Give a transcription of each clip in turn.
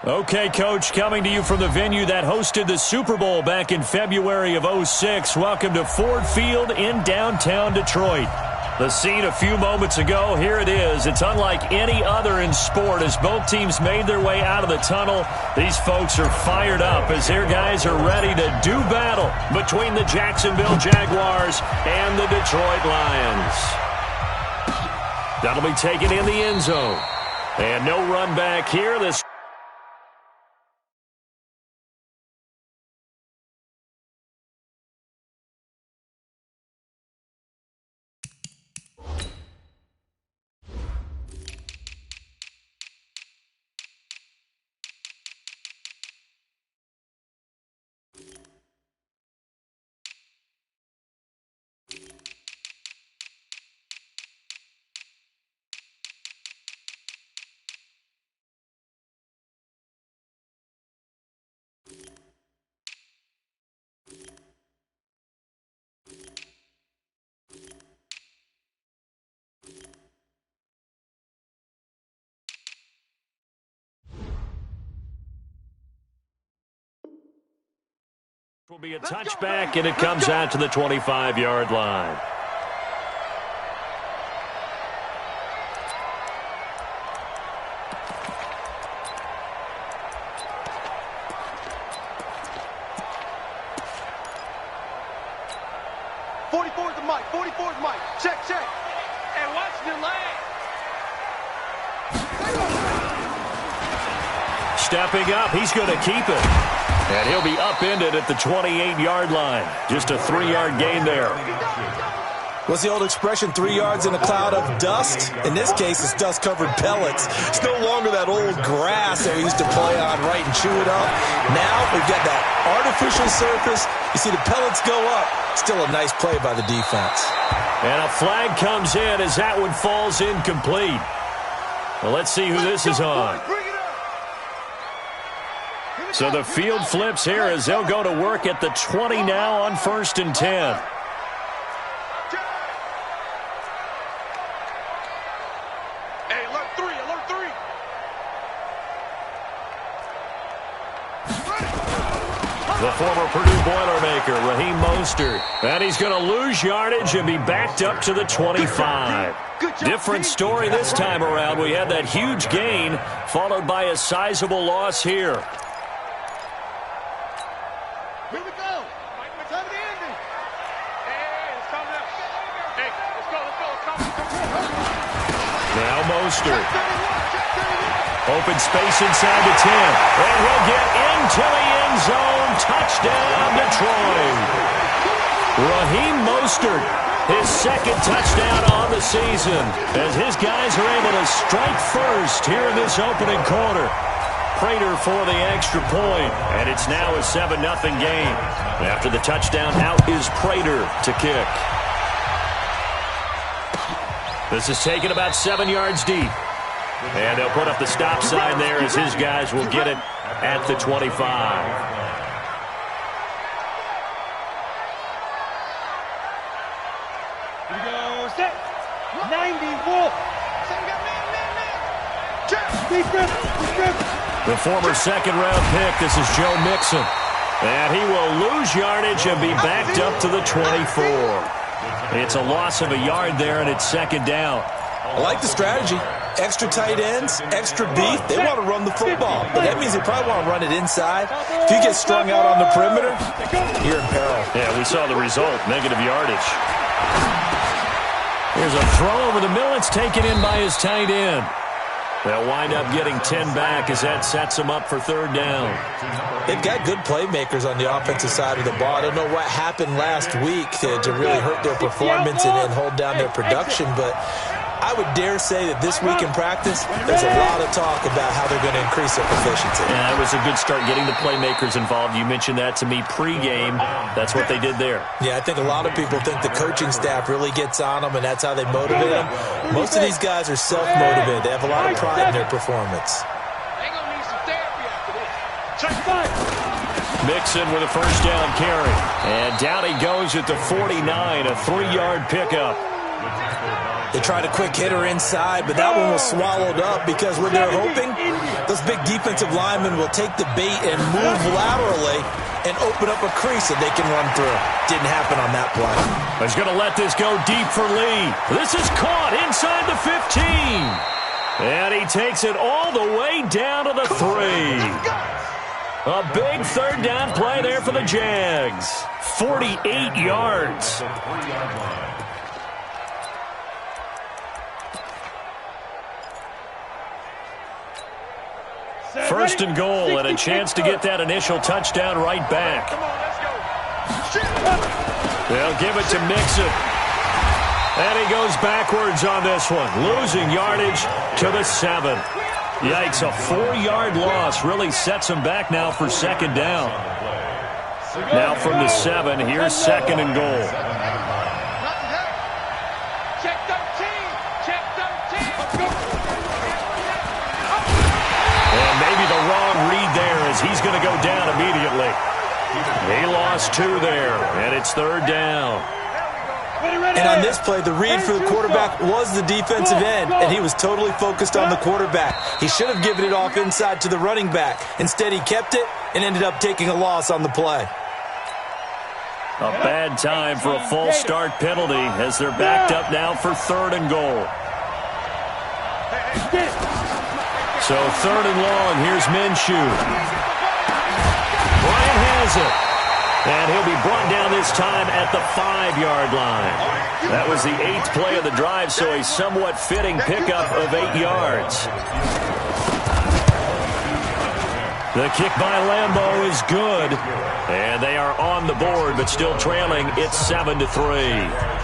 Okay, Coach, coming to you from the venue that hosted the Super Bowl back in February of '06. Welcome to Ford Field in downtown Detroit. The scene a few moments ago, here it is. It's unlike any other in sport as both teams made their way out of the tunnel. These folks are fired up as their guys are ready to do battle between the Jacksonville Jaguars and the Detroit Lions. That'll be taken in the end zone. And no run back here. This will be a touchback, and it comes out to the 25-yard line. Check. And watch the leg. Stepping up, he's going to keep it. And he'll be upended at the 28-yard line. Just a 3-yard gain there. What's the old expression, 3 yards in a cloud of dust? In this case, it's dust-covered pellets. It's no longer that old grass that we used to play on, right, and chew it up. Now we've got that artificial surface. You see the pellets go up. Still a nice play by the defense. And a flag comes in as that one falls incomplete. Well, let's see who this is on. So the field flips here as they'll go to work at the 20 now on 1st and 10. The former Purdue Boilermaker, Raheem Mostert. And he's going to lose yardage and be backed up to the 25. Different story this time around. We had that huge gain followed by a sizable loss here. Here we go. Time of the ending. Hey, it's coming up. Hey, let's go. Now Mostert. Open space inside the 10. And he'll get into the end zone. Touchdown, Detroit. Raheem Mostert, his second touchdown on the season, as his guys are able to strike first here in this opening quarter. Prater for the extra point, and it's now a 7-0 game. After the touchdown, out is Prater to kick. This is taken about 7 yards deep. And they'll put up the stop sign there as his guys will get it at the 25. The former second-round pick, this is Joe Mixon. And he will lose yardage and be backed up to the 24. It's a loss of a yard there, and it's second down. I like the strategy. Extra tight ends, extra beef. They want to run the football, but that means they probably want to run it inside. If you get strung out on the perimeter, you're in peril. Yeah, we saw the result, negative yardage. Here's a throw over the middle. It's taken in by his tight end. They'll wind up getting 10 back as that sets them up for third down. They've got good playmakers on the offensive side of the ball. I don't know what happened last week to really hurt their performance and hold down their production, but I would dare say that this week in practice, there's a lot of talk about how they're going to increase their proficiency. Yeah, that was a good start getting the playmakers involved. You mentioned that to me pregame. That's what they did there. Yeah, I think a lot of people think the coaching staff really gets on them, and that's how they motivate them. Most of these guys are self-motivated. They have a lot of pride in their performance. They're going to need some therapy after this. Check back. Mixon with a first down carry. And down he goes at the 49, a 3-yard pickup. They tried a quick hitter inside, but that one was swallowed up because what they're hoping, those big defensive linemen will take the bait and move laterally and open up a crease that they can run through. Didn't happen on that play. He's going to let this go deep for Lee. This is caught inside the 15. And he takes it all the way down to the 3. A big third down play there for the Jags. 48 yards. First and goal, and a chance to get that initial touchdown right back. They'll give it to Mixon. And he goes backwards on this one, losing yardage to the 7. Yikes, a 4-yard loss really sets him back now for second down. Now from the 7, here's second and goal. Check 13. Check 13. And maybe the wrong read there as he's going to go down immediately. He lost 2 there, and it's third down. And on this play, the read for the quarterback was the defensive end, and he was totally focused on the quarterback. He should have given it off inside to the running back. Instead, he kept it and ended up taking a loss on the play. A bad time for a false start penalty as they're backed up now for third and goal. So third and long, here's Minshew. Bryant has it. And he'll be brought down this time at the 5-yard line. That was the 8th play of the drive, so a somewhat fitting pickup of 8 yards. The kick by Lambeau is good. And they are on the board, but still trailing. It's 7-3.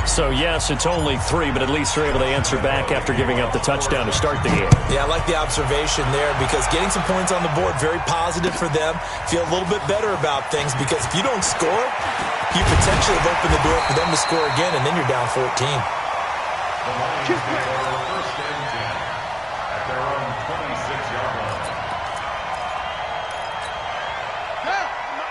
So, yes, it's only 3, but at least they're able to answer back after giving up the touchdown to start the game. Yeah, I like the observation there because getting some points on the board, very positive for them. Feel a little bit better about things because if you don't score, you potentially have opened the door for them to score again, and then you're down 14.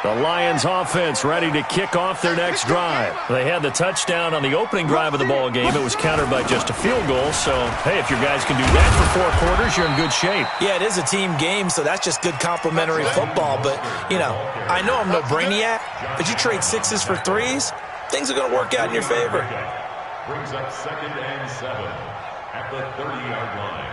The Lions offense ready to kick off their next drive. They had the touchdown on the opening drive of the ball game. It was countered by just a field goal. So, hey, if your guys can do that for 4 quarters, you're in good shape. Yeah, it is a team game, so that's just good complimentary football. But, you know, I know I'm no brainiac, but you trade 6s for 3s, things are going to work out in your favor. Brings up 2nd and 7 at the 30-yard line.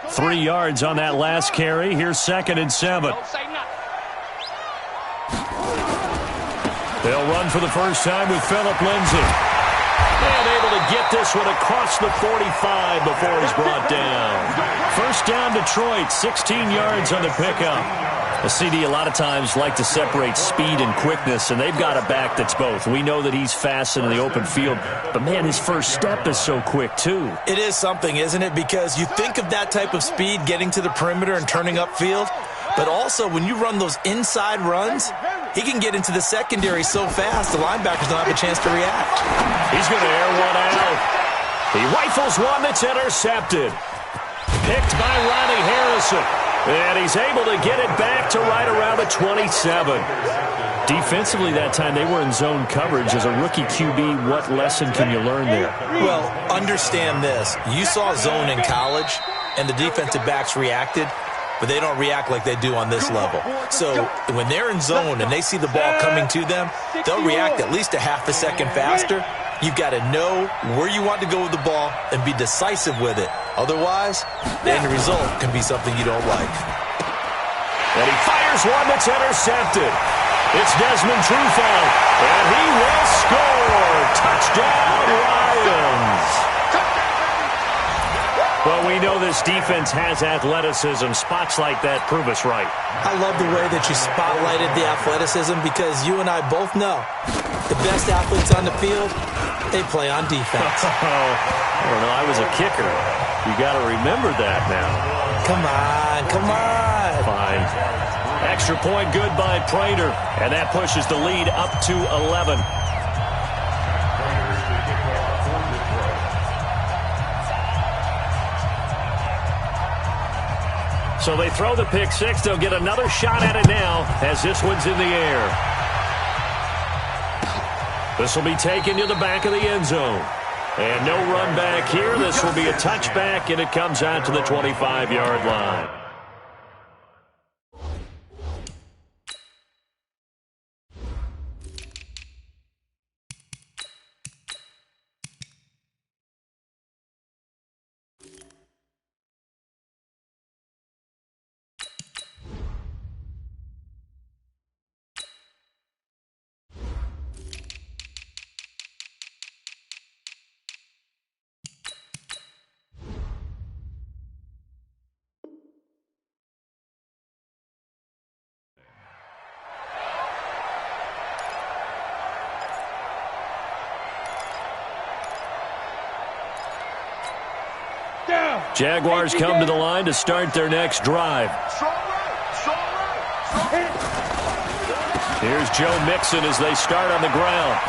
3 yards on that last carry. Here's 2nd and 7. They'll run for the first time with Phillip Lindsay. And able to get this one across the 45 before he's brought down. First down, Detroit, 16 yards on the pickup. The CD a lot of times like to separate speed and quickness, and they've got a back that's both. We know that he's fast in the open field, but, man, his first step is so quick, too. It is something, isn't it? Because you think of that type of speed getting to the perimeter and turning upfield, but also when you run those inside runs, he can get into the secondary so fast the linebackers don't have a chance to react. He's going to air one out. He rifles one that's intercepted. Picked by Ronnie Harrison. And he's able to get it back to right around the 27. Defensively that time, they were in zone coverage. As a rookie QB, what lesson can you learn there? Well, understand this. You saw zone in college, and the defensive backs reacted, but they don't react like they do on this level. So when they're in zone and they see the ball coming to them, they'll react at least a half a second faster. You've got to know where you want to go with the ball and be decisive with it. Otherwise, the end result can be something you don't like. And he fires one that's intercepted. It's Desmond Trufant, and he will score. Touchdown, Lions. Well, we know this defense has athleticism. Spots like that prove us right. I love the way that you spotlighted the athleticism because you and I both know the best athletes on the field, they play on defense. I don't know. I was a kicker. You got to remember that now. Come on, come on. Fine. Extra point good by Prater, and that pushes the lead up to 11. So they throw the pick six. They'll get another shot at it now as this one's in the air. This will be taken to the back of the end zone. And no run back here. This will be a touchback, and it comes out to the 25-yard line. Jaguars come to the line to start their next drive. Here's Joe Mixon as they start on the ground.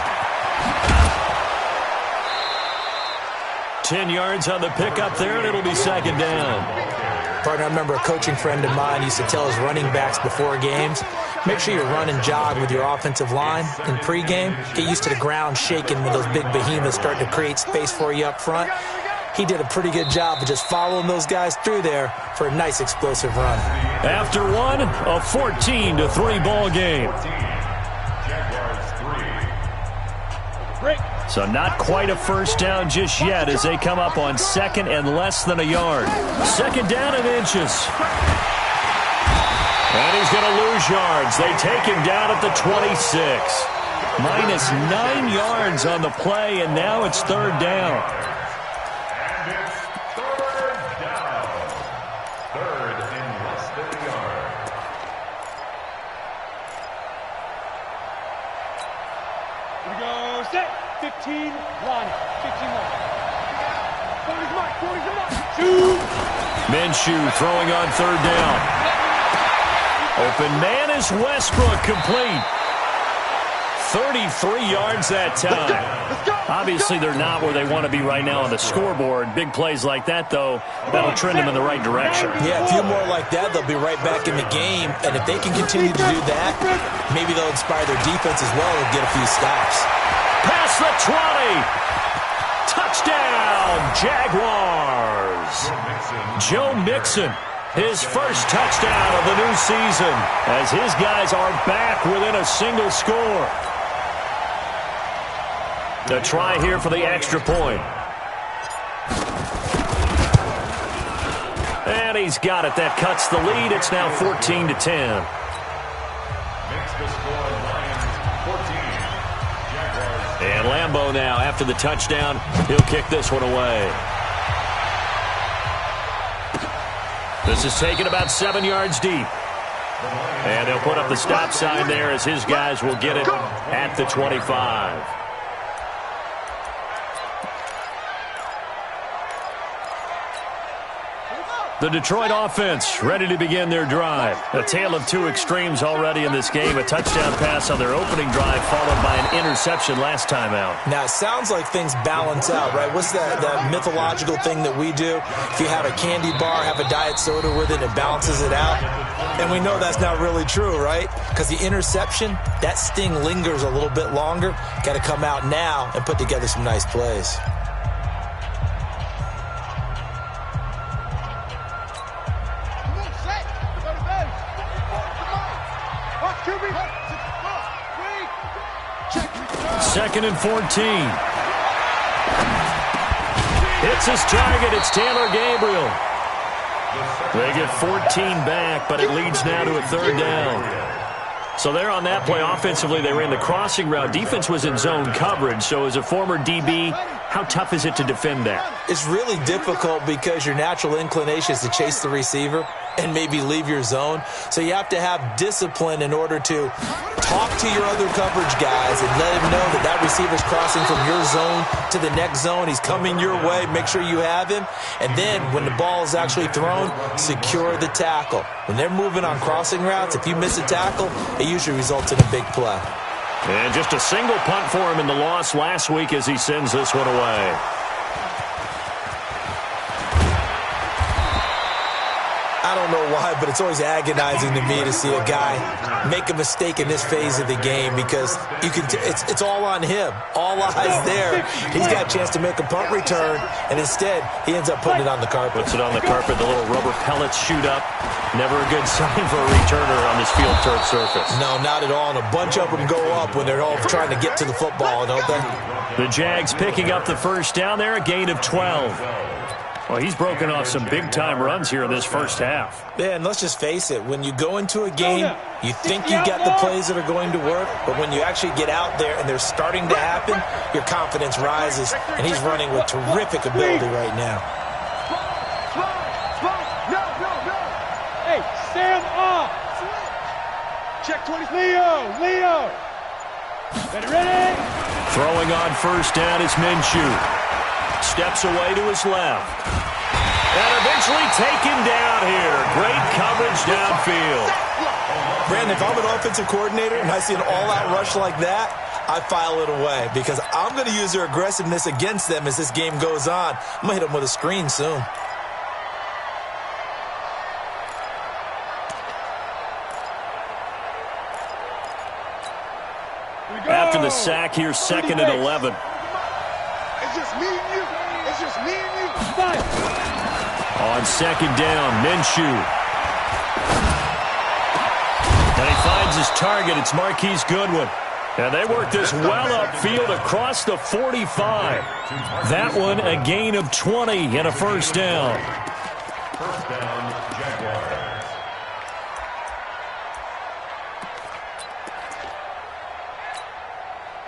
10 yards on the pickup there, and it'll be second down. Partner, I remember a coaching friend of mine used to tell his running backs before games, make sure you run and jog with your offensive line in pregame. Get used to the ground shaking when those big behemoths start to create space for you up front. He did a pretty good job of just following those guys through there for a nice explosive run. After one, a 14-3 ball game. So not quite a first down just yet as they come up on second and less than a yard. Second down and inches. And he's going to lose yards. They take him down at the 26. Minus 9 yards on the play, and now it's third down. Minshew throwing on third down. Open man is Westbrook, complete. 33 yards that time. Obviously, they're not where they want to be right now on the scoreboard. Big plays like that, though, that'll trend them in the right direction. Yeah, a few more like that, they'll be right back in the game. And if they can continue to do that, maybe they'll inspire their defense as well and get a few stops. Past the 20. Touchdown, Jaguars. Joe Mixon, his first touchdown of the new season, as his guys are back within a single score. The try here for the extra point. And he's got it. That cuts the lead. It's now 14-10. And Lambeau now, after the touchdown, he'll kick this one away. This is taken about 7 yards deep. And they'll put up the stop sign there as his guys will get it at the 25. The Detroit offense ready to begin their drive. A tale of two extremes already in this game. A touchdown pass on their opening drive followed by an interception last time out. Now, it sounds like things balance out, right? What's that mythological thing that we do? If you have a candy bar, have a diet soda with it, it balances it out. And we know that's not really true, right? Because the interception, that sting lingers a little bit longer. Got to come out now and put together some nice plays. Second and 14. Hits his target. It's Taylor Gabriel. They get 14 back, but it leads now to a third down. So there on that play, offensively, they ran the crossing route. Defense was in zone coverage. So as a former DB, how tough is it to defend that? It's really difficult because your natural inclination is to chase the receiver and maybe leave your zone. So you have to have discipline in order to talk to your other coverage guys and let him know that that receiver's crossing from your zone to the next zone. He's coming your way. Make sure you have him. And then when the ball is actually thrown, secure the tackle. When they're moving on crossing routes, if you miss a tackle, it usually results in a big play. And just a single punt for him in the loss last week as he sends this one away. I don't know why, but it's always agonizing to me to see a guy make a mistake in this phase of the game because it's all on him. All eyes there. He's got a chance to make a punt return, and instead he ends up putting it on the carpet. Puts it on the carpet. The little rubber pellets shoot up. Never a good sign for a returner on this field turf surface. No, not at all. And a bunch of them go up when they're all trying to get to the football, don't they? The Jags picking up the first down there, a gain of 12. Well, he's broken off some big-time runs here in this first half. Yeah, and let's just face it. When you go into a game, you think you got the plays that are going to work, but when you actually get out there and they're starting to happen, your confidence rises, and he's running with terrific ability right now. Hey, Sam off. Check 20. Leo. Ready? Throwing on first down is Minshew. Steps away to his left. And eventually taken down here. Great coverage downfield. Brandon, if I'm an offensive coordinator and I see an all-out rush like that, I file it away because I'm going to use their aggressiveness against them as this game goes on. I'm going to hit them with a screen soon. After the sack, here's second and 11. It's just me and you. It's just me and you. Fine. On second down, Minshew. And he finds his target. It's Marquise Goodwin. And they work this well upfield across the 45. That one a gain of 20 and a first down. First down, Jaguars.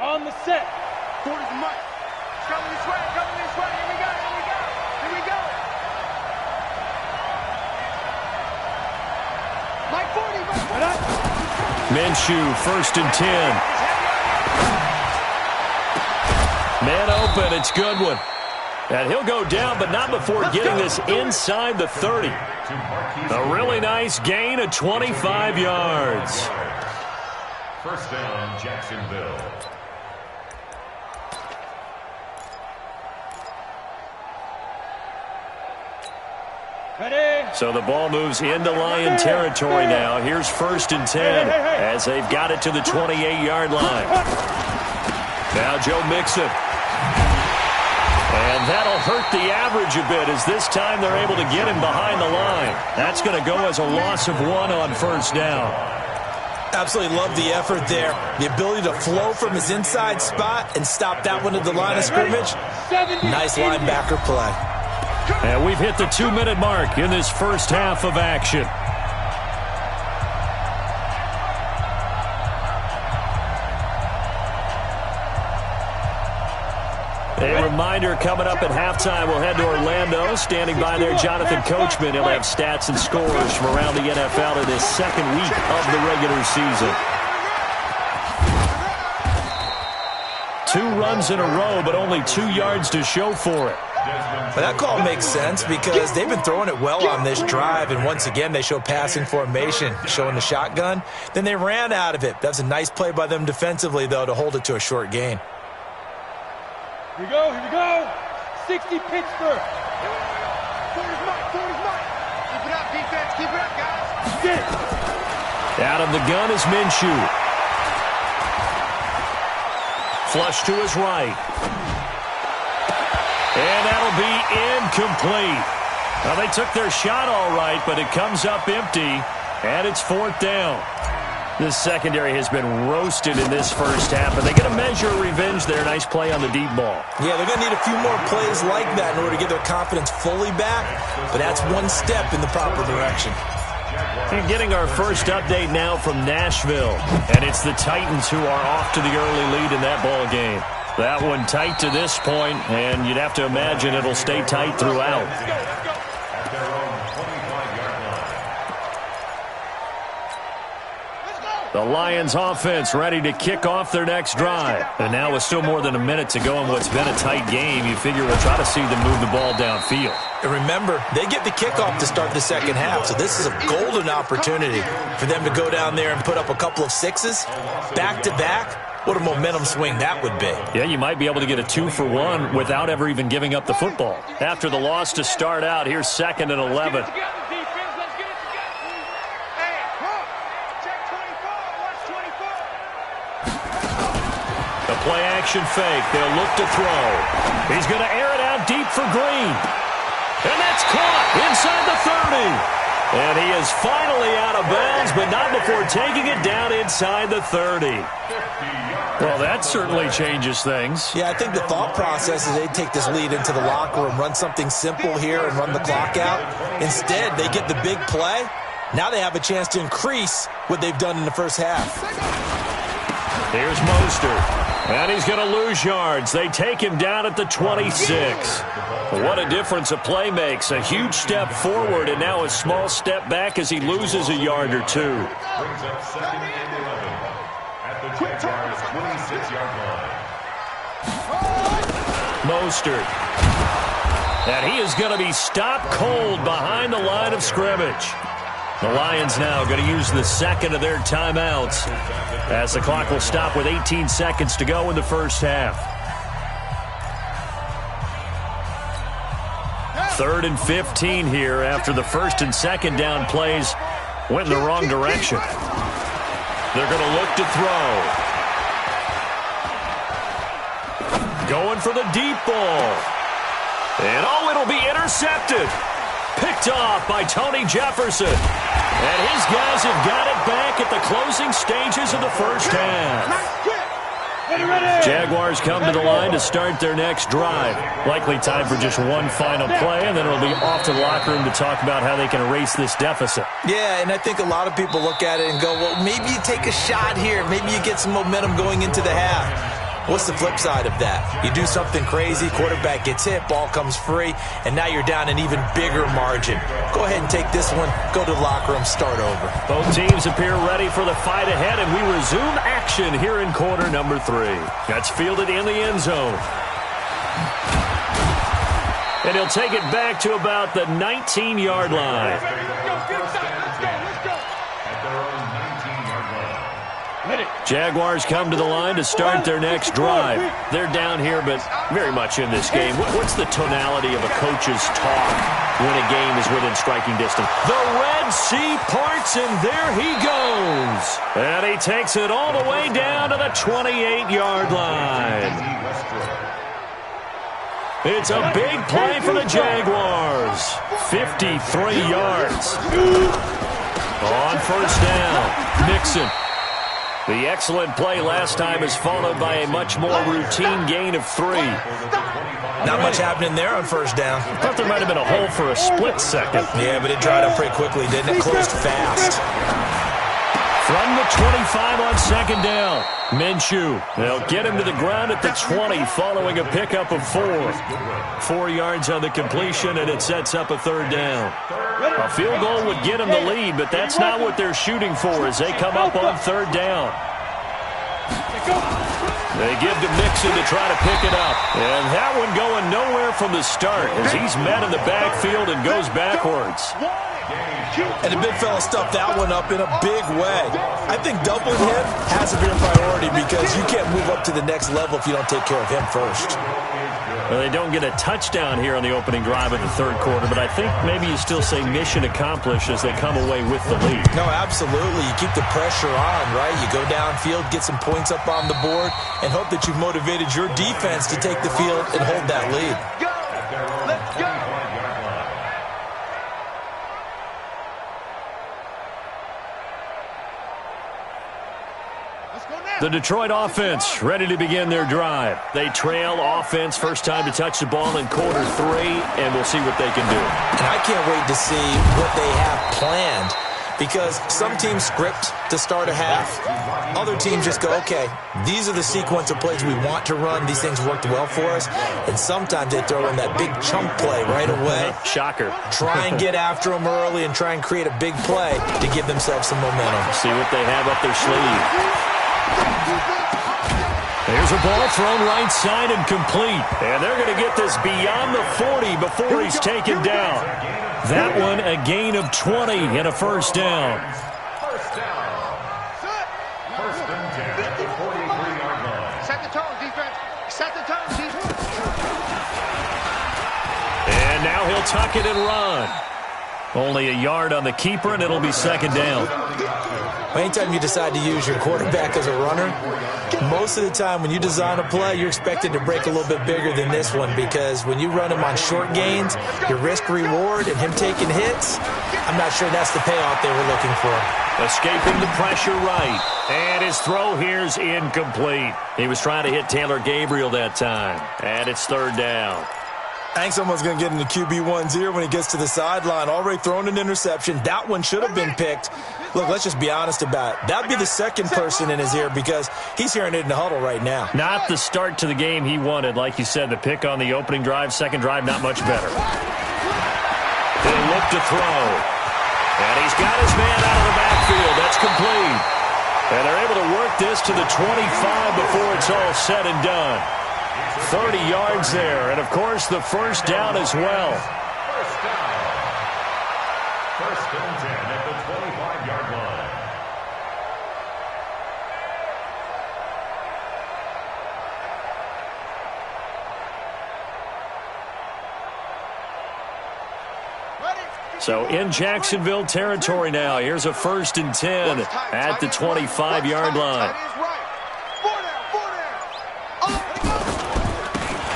On the set. 40's a much. Coming this way. Here we go. Mike 40. Minshew, first and 10. Man open, it's Goodwin. And he'll go down, but not before getting this inside the 30. A really nice gain of 25 yards. First down, Jacksonville. Ready? So the ball moves into Lion territory now. Here's first and 10 as they've got it to the 28-yard line. Now Joe Mixon. And that'll hurt the average a bit as this time they're able to get him behind the line. That's going to go as a loss of 1 on first down. Absolutely love the effort there. The ability to flow from his inside spot and stop that one at the line of scrimmage. Nice linebacker play. And we've hit the 2-minute mark in this first half of action. A reminder, coming up at halftime, we'll head to Orlando. Standing by there, Jonathan Coachman. He'll have stats and scores from around the NFL in this second week of the regular season. 2 runs in a row, but only 2 yards to show for it. But that call makes sense because they've been throwing it well on this drive, and once again they show passing formation, showing the shotgun. Then they ran out of it. That's a nice play by them defensively, though, to hold it to a short gain. Here we go. 60 Pittsburgh. 40's Mike. Keep it up, defense. Keep it up, guys. Out of the gun is Minshew. Flush to his right. And that'll be incomplete. Well, they took their shot all right, but it comes up empty, and it's fourth down. This secondary has been roasted in this first half, and they get a measure of revenge there. Nice play on the deep ball. Yeah, they're going to need a few more plays like that in order to get their confidence fully back, but that's one step in the proper direction. And getting our first update now from Nashville, and it's the Titans who are off to the early lead in that ball game. That one tight to this point, and you'd have to imagine it'll stay tight throughout. The Lions offense ready to kick off their next drive. And now with still more than a minute to go in what's been a tight game, you figure we'll try to see them move the ball downfield. And remember, they get the kickoff to start the second half, so this is a golden opportunity for them to go down there and put up a couple of sixes back-to-back. What a momentum swing that would be. Yeah, you might be able to get a 2-for-1 without ever even giving up the football. After the loss to start out, here's second and 11. play-action fake. They'll look to throw. He's going to air it out deep for Green. And that's caught inside the 30. And he is finally out of bounds, but not before taking it down inside the 30. Well, that certainly changes things. Yeah, I think the thought process is they take this lead into the locker room, run something simple here and run the clock out. Instead, they get the big play. Now they have a chance to increase what they've done in the first half. Here's Mostert. And he's going to lose yards. They take him down at the 26. What a difference a play makes. A huge step forward and now a small step back as he loses a yard or two. Brings up 2nd and 11 at the Jags' 26-yard line. Mostert. And he is going to be stopped cold behind the line of scrimmage. The Lions now going to use the second of their timeouts as the clock will stop with 18 seconds to go in the first half. 3rd and 15 here after the first and second down plays went in the wrong direction. They're going to look to throw. Going for the deep ball. And it'll be intercepted. Picked off by Tony Jefferson. And his guys have got it back at the closing stages of the first half. Jaguars come to the line to start their next drive. Likely time for just one final play, and then it'll be off to the locker room to talk about how they can erase this deficit. Yeah, and I think a lot of people look at it and go, well, maybe you take a shot here. Maybe you get some momentum going into the half. What's the flip side of that? You do something crazy, quarterback gets hit, ball comes free, and now you're down an even bigger margin. Go ahead and take this one, go to the locker room, start over. Both teams appear ready for the fight ahead, and we resume action here in quarter number 3. That's fielded in the end zone. And he'll take it back to about the 19-yard line. Jaguars come to the line to start their next drive. They're down here, but very much in this game. What's the tonality of a coach's talk when a game is within striking distance? The Red Sea parts, and there he goes. And he takes it all the way down to the 28-yard line. It's a big play for the Jaguars. 53 yards. On first down, Mixon. The excellent play last time is followed by a much more routine gain of 3. Not much happening there on first down. I thought there might have been a hole for a split second. Yeah, but it dried up pretty quickly, didn't it? Closed fast. From the 25 on second down, Minshew. They'll get him to the ground at the 20 following a pickup of 4. 4 yards on the completion, and it sets up a third down. A field goal would get them the lead, but that's not what they're shooting for as they come up on third down. They give to Mixon to try to pick it up. And that one going nowhere from the start as he's met in the backfield and goes backwards. And the big fella stuffed that one up in a big way. I think doubling him has to be a priority because you can't move up to the next level if you don't take care of him first. Well, they don't get a touchdown here on the opening drive of the third quarter, but I think maybe you still say mission accomplished as they come away with the lead. No, absolutely. You keep the pressure on, right? You go downfield, get some points up on the board, and hope that you've motivated your defense to take the field and hold that lead. Let's go! The Detroit offense ready to begin their drive. They trail offense first time to touch the ball in quarter 3, and we'll see what they can do. And I can't wait to see what they have planned because some teams script to start a half. Other teams just go, okay, these are the sequence of plays we want to run. These things worked well for us. And sometimes they throw in that big chunk play right away. Shocker. Try and get after them early and try and create a big play to give themselves some momentum. See what they have up their sleeve. There's a ball thrown right side and complete. And they're going to get this beyond the 40 before he's taken down. That one a gain of 20 and a first down. First down. First and 10 at the 43-yard line. Set the tone, defense. Set the tone, defense. And now he'll tuck it and run. Only a yard on the keeper, and it'll be second down. Anytime you decide to use your quarterback as a runner, most of the time when you design a play, you're expected to break a little bit bigger than this one, because when you run him on short gains, your risk-reward and him taking hits, I'm not sure that's the payoff they were looking for. Escaping the pressure right. And his throw here's incomplete. He was trying to hit Taylor Gabriel that time. And it's third down. I think someone's going to get in the QB1's ear when he gets to the sideline. Already thrown an interception. That one should have been picked. Look, let's just be honest about it. That would be the second person in his ear, because he's hearing it in the huddle right now. Not the start to the game he wanted. Like you said, the pick on the opening drive, second drive, not much better. They look to throw. And he's got his man out of the backfield. That's complete. And they're able to work this to the 25 before it's all said and done. 30 yards there, and of course the first down as well. First down. First and 10 at the 25-yard line. So in Jacksonville territory now. Here's a first and 10 at the 25-yard line.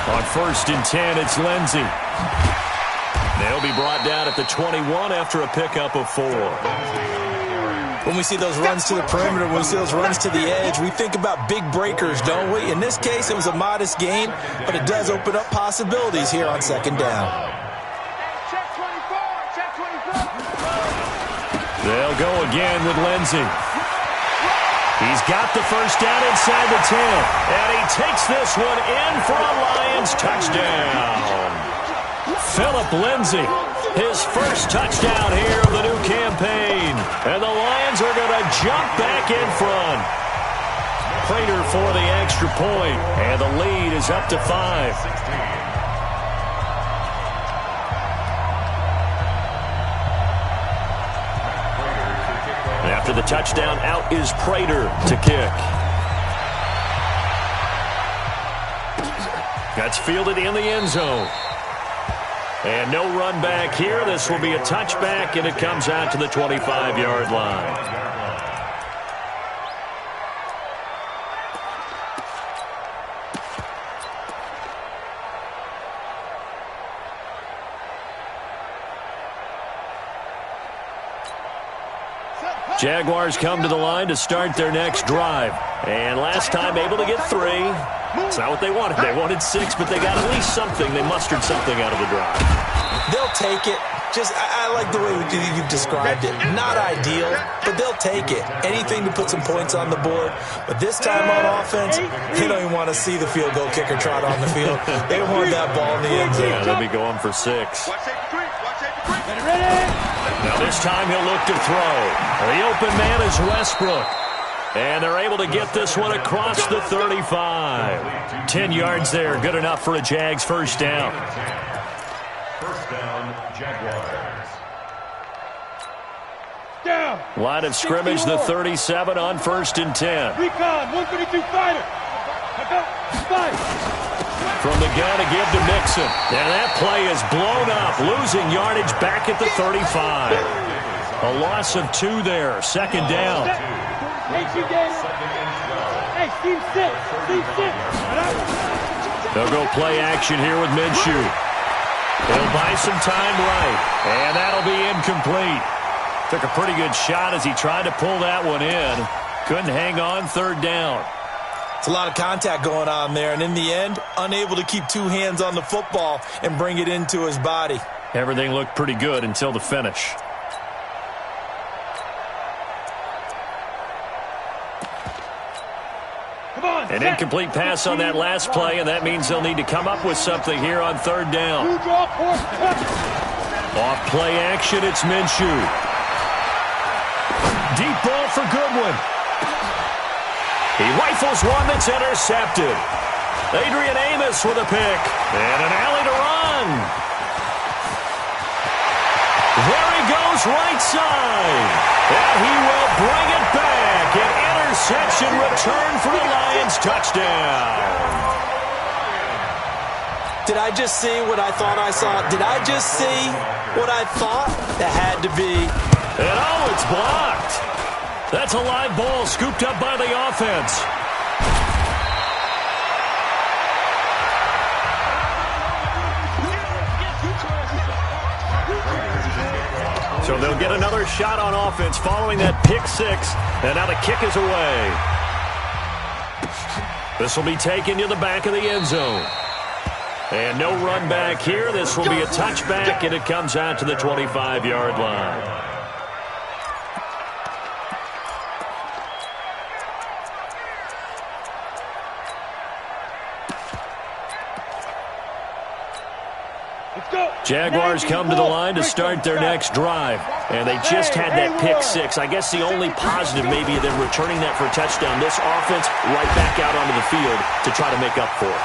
On first and 10, it's Lindsey. They'll be brought down at the 21 after a pickup of 4. When we see those runs to the perimeter, when we see those runs to the edge, we think about big breakers, don't we? In this case, it was a modest game, but it does open up possibilities here on second down. They'll go again with Lindsey. He's got the first down inside the 10. And he takes this one in for a Lions touchdown. Phillip Lindsey, his first touchdown here of the new campaign. And the Lions are going to jump back in front. Prater for the extra point. And the lead is up to 5. After the touchdown, out is Prater to kick. That's fielded in the end zone. And no run back here. This will be a touchback, and it comes out to the 25-yard line. Jaguars come to the line to start their next drive. And last time able to get 3. It's not what they wanted. They wanted 6, but they got at least something. They mustered something out of the drive. They'll take it. I like the way you've described it. Not ideal, but they'll take it. Anything to put some points on the board. But this time on offense, they don't even want to see the field goal kicker trot on the field. They want that ball in the end zone. Yeah, they'll be going for 6. Now this time he'll look to throw. The open man is Westbrook. And they're able to get this one across the 35. 10 yards there, good enough for a Jags first down. First down, Jaguars. Down. Line of scrimmage, the 37 on first and 10. Recon, 132 fighter. Fight. From the gun to give to Mixon. And that play is blown up, losing yardage back at the 35. A loss of 2 there, second down. Hey, Steve, sit. Steve, sit. They'll go play action here with Minshew. He'll buy some time right, and that'll be incomplete. Took a pretty good shot as he tried to pull that one in. Couldn't hang on, third down. It's a lot of contact going on there, and in the end, unable to keep 2 hands on the football and bring it into his body. Everything looked pretty good until the finish. An incomplete pass on that last play, and that means they'll need to come up with something here on third down. Off play action, it's Minshew. Deep ball for Goodwin. He rifles one that's intercepted. Adrian Amos with a pick. And an alley to run. There he goes, right side. And he will bring it back. An interception return for the Lions touchdown. Did I just see what I thought I saw? Did I just see what I thought? That had to be. And oh, it's blocked. That's a live ball scooped up by the offense. So they'll get another shot on offense following that pick six. And now the kick is away. This will be taken to the back of the end zone. And no run back here. This will be a touchback, and it comes out to the 25-yard line. Jaguars come to the line to start their next drive. And they just had that pick six. I guess the only positive maybe of them returning that for a touchdown. This offense right back out onto the field to try to make up for it.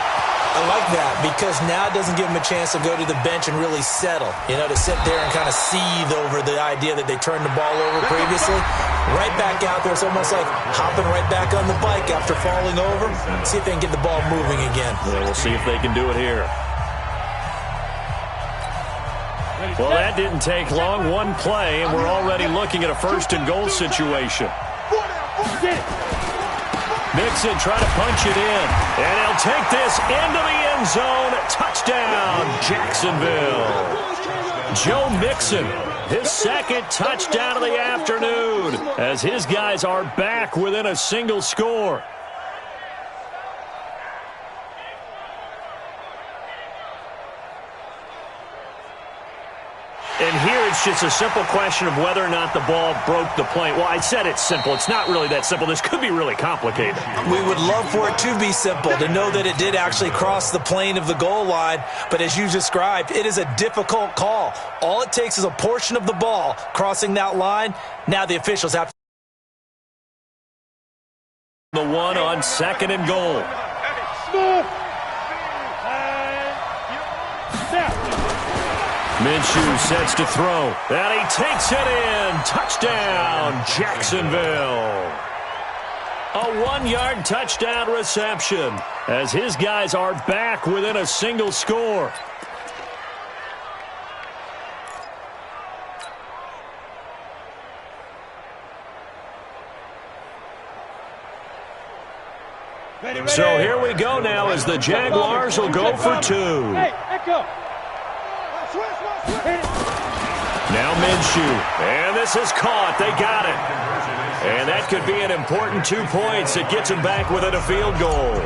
I like that because now it doesn't give them a chance to go to the bench and really settle. You know, to sit there and kind of seethe over the idea that they turned the ball over previously. Right back out there. It's almost like hopping right back on the bike after falling over. See if they can get the ball moving again. Yeah, we'll see if they can do it here. Well, that didn't take long. One play, and we're already looking at a first-and-goal situation. Mixon trying to punch it in, and he'll take this into the end zone. Touchdown, Jacksonville. Joe Mixon, his second touchdown of the afternoon, as his guys are back within a single score. And here it's just a simple question of whether or not the ball broke the plane. Well, I said it's simple. It's not really that simple. This could be really complicated. We would love for it to be simple, to know that it did actually cross the plane of the goal line. But as you described, it is a difficult call. All it takes is a portion of the ball crossing that line. Now the officials have the one on second and goal. Minshew sets to throw, and he takes it in. Touchdown, Jacksonville. A 1-yard touchdown reception as his guys are back within a single score. So here we go now as the Jaguars will go for two. Hey, echo. Now Minshew, and this is caught. They got it. And that could be an important 2 points. It gets him back within a field goal.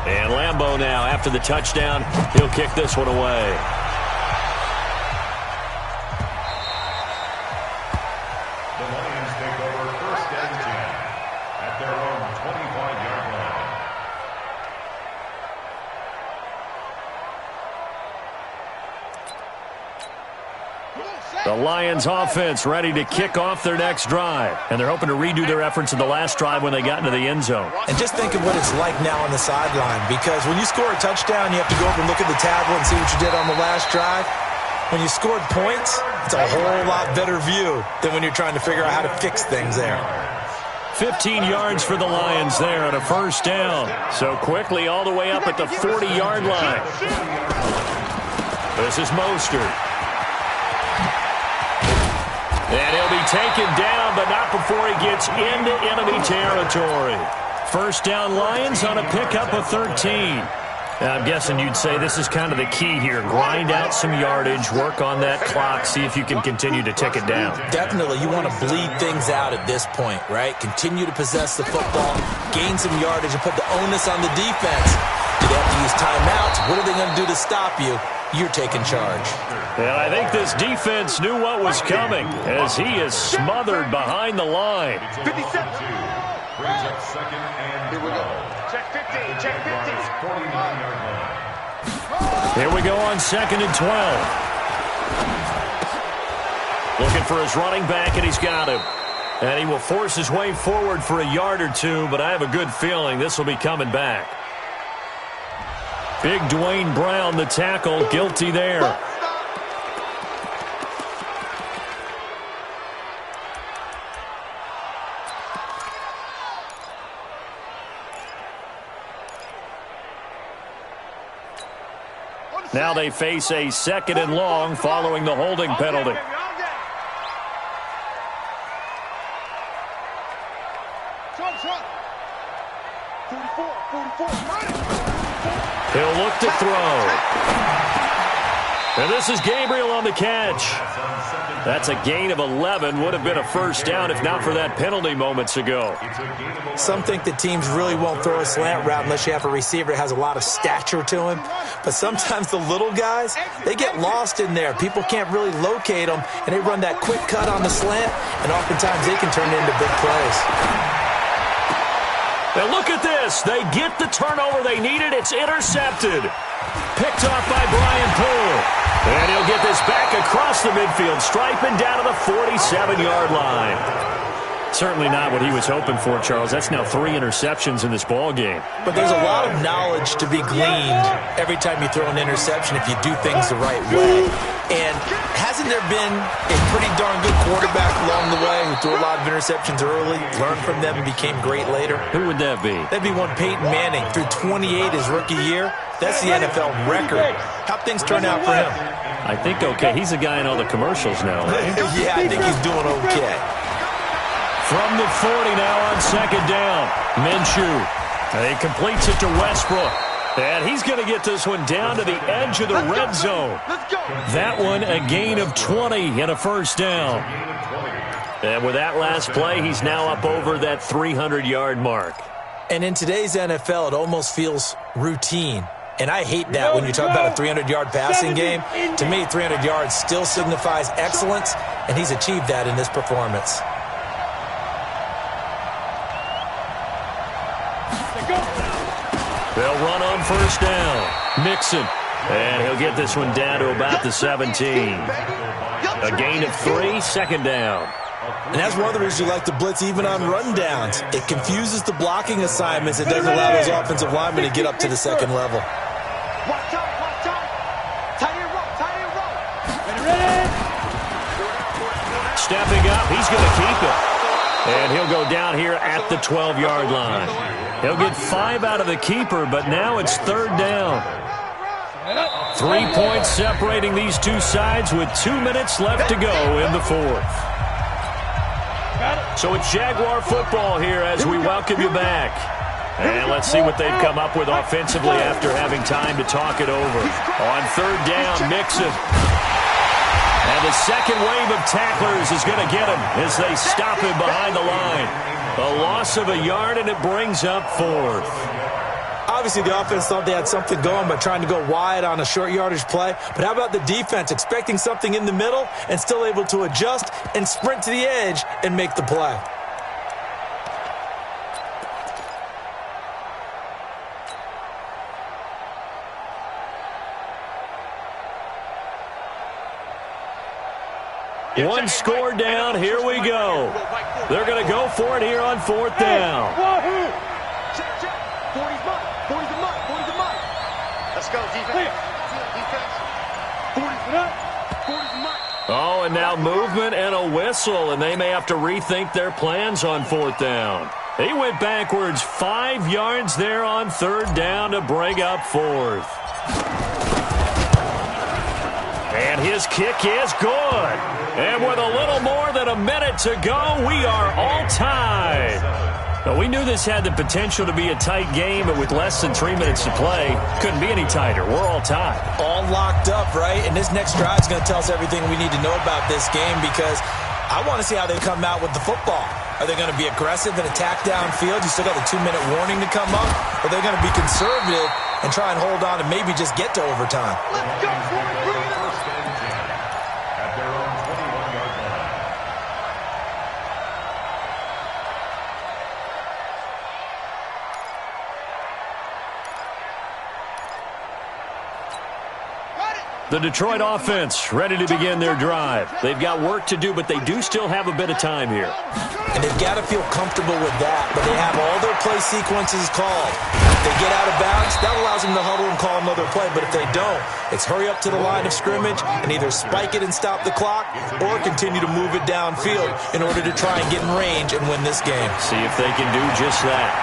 And Lambeau now, after the touchdown, he'll kick this one away. The Lions take over first and 10 at their own 25-yard line. The Lions offense ready to kick off their next drive. And they're hoping to redo their efforts in the last drive when they got into the end zone. And just think of what it's like now on the sideline, because when you score a touchdown, you have to go over and look at the tablet and see what you did on the last drive. When you scored points, it's a whole lot better view than when you're trying to figure out how to fix things there. 15 yards for the Lions there on a first down. So quickly all the way up at the 40-yard line. This is Mostert. And he'll be taken down, but not before he gets into enemy territory. First down Lions on a pickup of 13. I'm guessing you'd say this is kind of the key here. Grind out some yardage, work on that clock, see if you can continue to tick it down. Definitely. You want to bleed things out at this point, right? Continue to possess the football, gain some yardage, and put the onus on the defense. Do they have to use timeouts? What are they going to do to stop you? You're taking charge. And I think this defense knew what was coming as he is smothered behind the line. 57. Brings up second and 12. Check 15. Check 15. 49-yard line. Here we go on second and 12. Looking for his running back, and he's got him. And he will force his way forward for a yard or two, but I have a good feeling this will be coming back. Big Dwayne Brown, the tackle, guilty there. Now they face a 2nd and long following the holding penalty. He'll look to throw. And this is Gabriel on the catch. That's a gain of 11. Would have been a first down if not for that penalty moments ago. Some think that teams really won't throw a slant route unless you have a receiver that has a lot of stature to him. But sometimes the little guys, they get lost in there. People can't really locate them, and they run that quick cut on the slant, and oftentimes they can turn it into big plays. Now look at this. They get the turnover they needed. It's intercepted. Picked off by Brian Poole. And he'll get this back across the midfield stripe and down to the 47-yard line. Certainly not what he was hoping for, Charles. That's now 3 interceptions in this ball game. But there's a lot of knowledge to be gleaned every time you throw an interception if you do things the right way. And hasn't there been a pretty darn good quarterback along the way who threw a lot of interceptions early, learned from them, and became great later? Who would that be? That'd be one Peyton Manning. Threw 28 his rookie year. That's the NFL record. How'd things turn out for him? I think okay. He's a guy in all the commercials now, right? Yeah, I think he's doing okay. From the 40 now on 2nd down. Minshew. He completes it to Westbrook. And he's going to get this one down to the edge of the red zone. That one a gain of 20 and a first down. And with that last play, he's now up over that 300-yard mark. And in today's NFL, it almost feels routine. And I hate that when you talk about a 300-yard passing game. To me, 300 yards still signifies excellence, and he's achieved that in this performance. They'll run on first down. Mixon. And he'll get this one down to about the 17. A gain of 3, 2nd down. And that's one of the reasons you like to blitz even on rundowns. It confuses the blocking assignments. It doesn't allow those offensive linemen to get up to the 2nd level. Stepping up, he's going to keep it. And he'll go down here at the 12-yard line. He'll get 5 out of the keeper, but now it's 3rd down. 3 points separating these two sides with 2 minutes left to go in the 4th. So it's Jaguar football here as we welcome you back. And let's see what they've come up with offensively after having time to talk it over. On 3rd down, Mixon. And the second wave of tacklers is going to get him as they stop him behind the line. A loss of a yard, and it brings up 4th. Obviously, the offense thought they had something going by trying to go wide on a short yardage play. But how about the defense expecting something in the middle and still able to adjust and sprint to the edge and make the play? One score down. Here we go. They're going to go for it here on 4th down. Check, check. 40's mine. 40's the mine. 40's the mine. Let's go, defense. Defense. 40's mine. 40's mine. Oh, and now movement and a whistle, and they may have to rethink their plans on 4th down. He went backwards 5 yards there on 3rd down to bring up 4th. And his kick is good. And with a little more than a minute to go, we are all tied. Well, we knew this had the potential to be a tight game, but with less than 3 minutes to play, couldn't be any tighter. We're all tied. All locked up, right? And this next drive is going to tell us everything we need to know about this game because I want to see how they come out with the football. Are they going to be aggressive and attack downfield? You still got the 2-minute warning to come up? Or are they going to be conservative and try and hold on and maybe just get to overtime? Let's go, boys. The Detroit offense ready to begin their drive. They've got work to do, but they do still have a bit of time here. And they've got to feel comfortable with that, but they have all their play sequences called. If they get out of bounds, that allows them to huddle and call another play, but if they don't, it's hurry up to the line of scrimmage and either spike it and stop the clock or continue to move it downfield in order to try and get in range and win this game. See if they can do just that.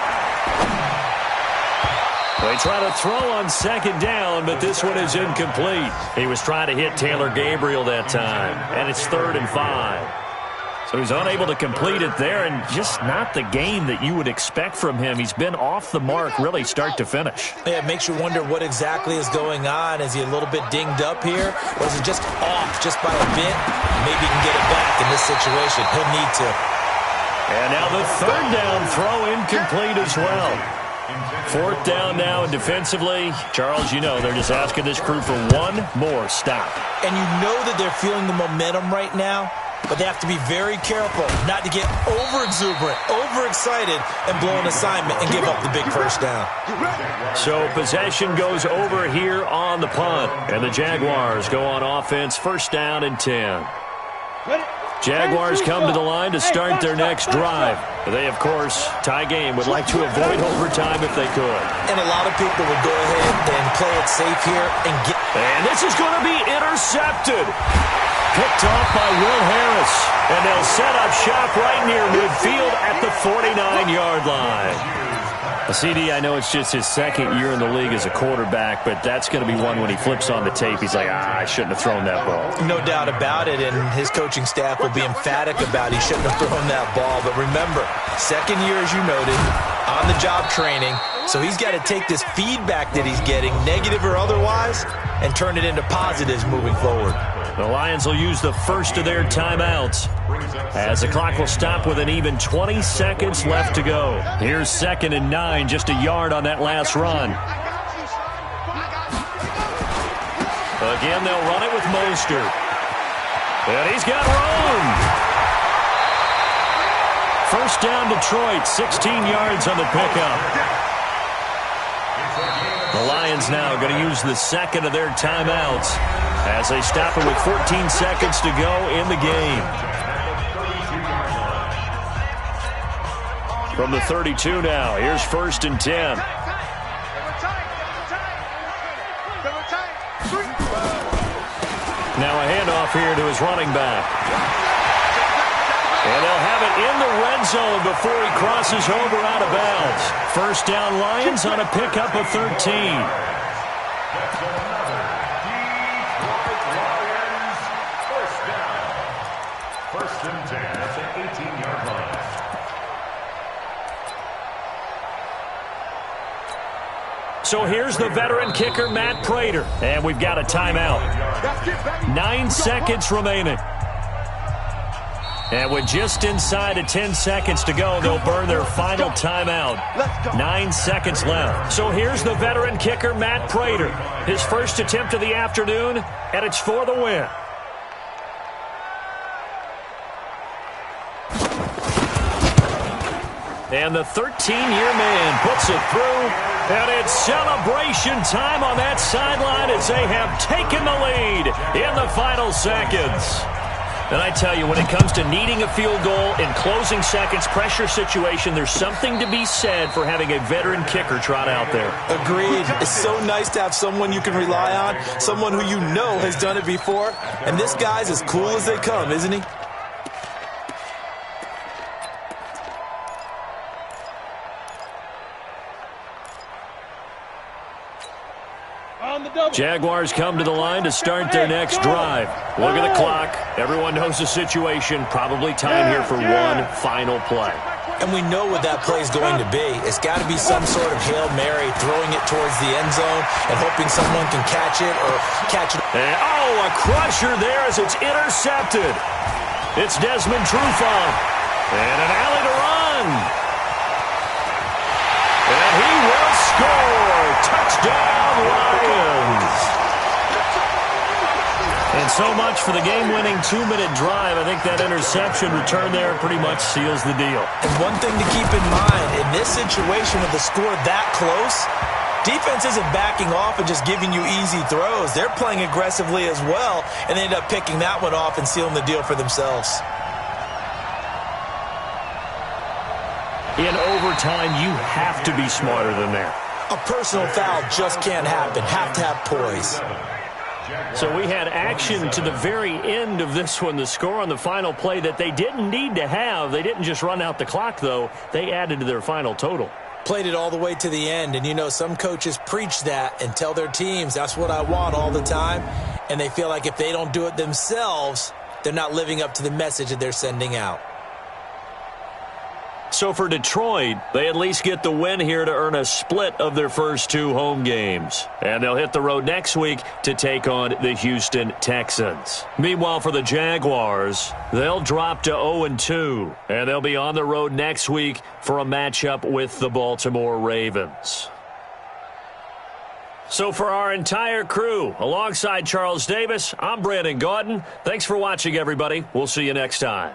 They try to throw on second down, but this one is incomplete. He was trying to hit Taylor Gabriel that time, and it's 3rd and 5. So he's unable to complete it there, and just not the game that you would expect from him. He's been off the mark really start to finish. Yeah, it makes you wonder what exactly is going on. Is he a little bit dinged up here, or is it just off just by a bit? Maybe he can get it back in this situation. He'll need to. And now the 3rd down throw incomplete as well. 4th down now, and defensively, Charles, you know, they're just asking this crew for one more stop. And you know that they're feeling the momentum right now, but they have to be very careful not to get over-exuberant, overexcited, and blow an assignment and give up the big 1st down. So possession goes over here on the punt, and the Jaguars go on offense, 1st down and 10. Jaguars come to the line to start their next drive. They, of course, tie game, would like to avoid overtime if they could. And a lot of people would go ahead and play it safe here and get... And this is going to be intercepted. Picked off by Will Harris. And they'll set up shop right near midfield at the 49-yard line. CD, I know it's just his 2nd year in the league as a quarterback, but that's going to be one when he flips on the tape. He's like, I shouldn't have thrown that ball. No doubt about it, and his coaching staff will be emphatic about he shouldn't have thrown that ball. But remember, 2nd year, as you noted, on-the-job training, so he's got to take this feedback that he's getting, negative or otherwise, and turn it into positives moving forward. The Lions will use the first of their timeouts as the clock will stop with an even 20 seconds left to go. Here's 2nd and 9, just a yard on that last run. Again, they'll run it with Mostert. And he's got room. 1st down Detroit, 16 yards on the pickup. The Lions now going to use the 2nd of their timeouts as they stop it with 14 seconds to go in the game. From the 32 now, here's 1st and 10. Now a handoff here to his running back. And they'll have it in the red zone before he crosses over out of bounds. 1st down Lions on a pickup of 13. So here's the veteran kicker, Matt Prater. And we've got a timeout. 9 seconds remaining. And with just inside of 10 seconds to go, they'll burn their final timeout. 9 seconds left. So here's the veteran kicker, Matt Prater. His first attempt of the afternoon, and it's for the win. And the 13-year man puts it through. And it's celebration time on that sideline as they have taken the lead in the final seconds. And I tell you, when it comes to needing a field goal in closing seconds, pressure situation, there's something to be said for having a veteran kicker trot out there. Agreed. It's so nice to have someone you can rely on, someone who you know has done it before. And this guy's as cool as they come, isn't he? Jaguars come to the line to start their next drive. Look at the clock. Everyone knows the situation. Probably time here for one final play. And we know what that play is going to be. It's got to be some sort of Hail Mary, throwing it towards the end zone and hoping someone can catch it or catch it. And, a crusher there as it's intercepted. It's Desmond Trufant. And an alley to run. And he will score. Touchdown, Lions. And so much for the game-winning 2-minute drive. I think that interception return there pretty much seals the deal. And one thing to keep in mind, in this situation with the score that close, defense isn't backing off and just giving you easy throws. They're playing aggressively as well, and they end up picking that one off and sealing the deal for themselves. In overtime, you have to be smarter than that. A personal foul just can't happen. Have to have poise. So we had action to the very end of this one. The score on the final play that they didn't need to have. They didn't just run out the clock, though. They added to their final total. played it all the way to the end. And, you know, some coaches preach that and tell their teams, that's what I want all the time. And they feel like if they don't do it themselves, they're not living up to the message that they're sending out. So for Detroit, they at least get the win here to earn a split of their first 2 home games. And they'll hit the road next week to take on the Houston Texans. Meanwhile, for the Jaguars, they'll drop to 0-2. And they'll be on the road next week for a matchup with the Baltimore Ravens. So for our entire crew, alongside Charles Davis, I'm Brandon Gaudin. Thanks for watching, everybody. We'll see you next time.